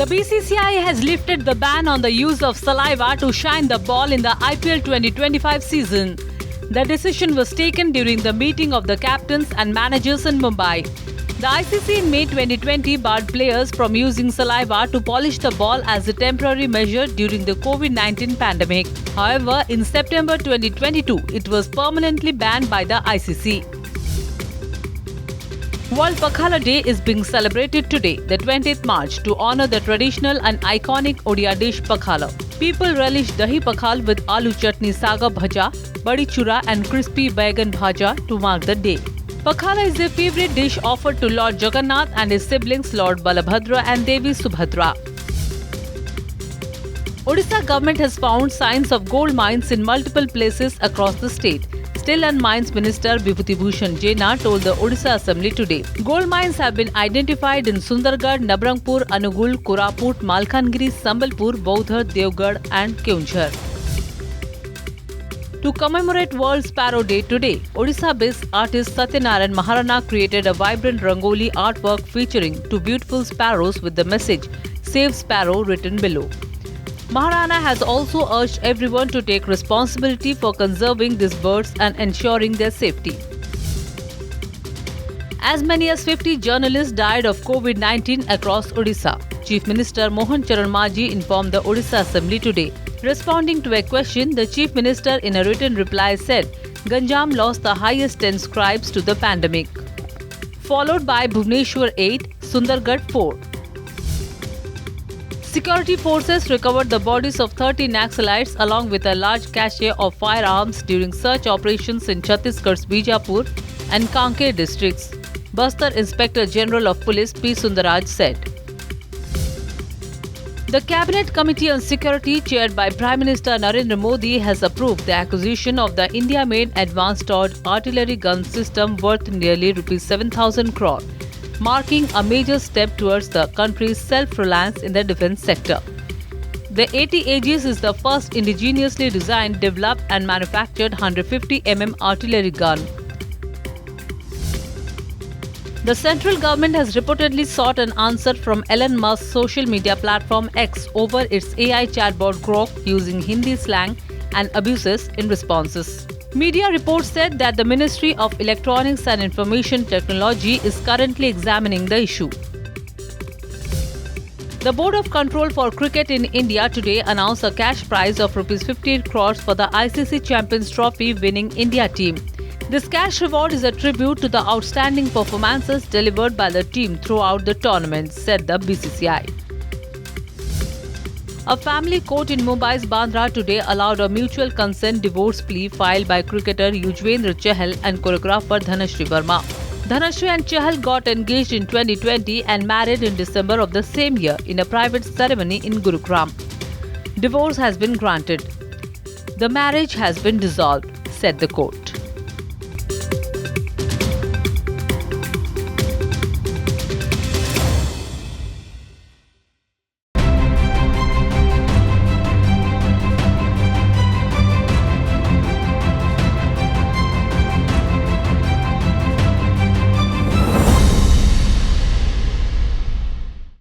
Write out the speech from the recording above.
The BCCI has lifted the ban on the use of saliva to shine the ball in the IPL 2025 season. The decision was taken during the meeting of the captains and managers in Mumbai. The ICC in May 2020 barred players from using saliva to polish the ball as a temporary measure during the COVID-19 pandemic. However, in September 2022, it was permanently banned by the ICC. World Pakhala Day is being celebrated today, the 20th March, to honor the traditional and iconic Odia dish pakhala. People relish dahi pakhal with aloo chutney saga bhaja, badi chura and crispy baigan bhaja to mark the day. Pakhala is a favorite dish offered to Lord Jagannath and his siblings Lord Balabhadra and Devi Subhadra. Odisha government has found signs of gold mines in multiple places across the state. Steel and Mines Minister Vibhuti Bhushan Jaina told the Odisha Assembly today. Gold mines have been identified in Sundargarh, Nabrangpur, Anugul, Koraput, Malkangiri, Sambalpur, Baudhar, Devgarh and Keonjhar. To commemorate World Sparrow Day today, Odisha-based artist Satyanarayan Maharana created a vibrant Rangoli artwork featuring two beautiful sparrows with the message "Save Sparrow" written below. Maharana has also urged everyone to take responsibility for conserving these birds and ensuring their safety. As many as 50 journalists died of COVID-19 across Odisha. Chief Minister Mohan Charan Majhi informed the Odisha Assembly today. Responding to a question, the Chief Minister in a written reply said, Ganjam lost the highest 10 scribes to the pandemic, followed by Bhubaneswar 8, Sundargarh 4. Security forces recovered the bodies of 30 Naxalites along with a large cache of firearms during search operations in Chhattisgarh's Bijapur and Kanker districts, Bastar Inspector General of Police P. Sundaraj said. The Cabinet Committee on Security, chaired by Prime Minister Narendra Modi, has approved the acquisition of the India-made advanced artillery gun system worth nearly Rs 7,000 crore. Marking a major step towards the country's self-reliance in the defense sector. The 80 Aegis is the first indigenously designed, developed and manufactured 150 mm artillery gun. The central government has reportedly sought an answer from Elon Musk's social media platform X over its AI chatbot Grok using Hindi slang and abuses in responses. Media reports said that the Ministry of Electronics and Information Technology is currently examining the issue. The Board of Control for Cricket in India today announced a cash prize of Rs 58 crores for the ICC Champions Trophy winning India team. This cash reward is a tribute to the outstanding performances delivered by the team throughout the tournament, said the BCCI. A family court in Mumbai's Bandra today allowed a mutual consent divorce plea filed by cricketer Yuzvendra Chahal and choreographer Dhanashree Verma. Dhanashree and Chahal got engaged in 2020 and married in December of the same year in a private ceremony in Gurugram. Divorce has been granted. The marriage has been dissolved, said the court.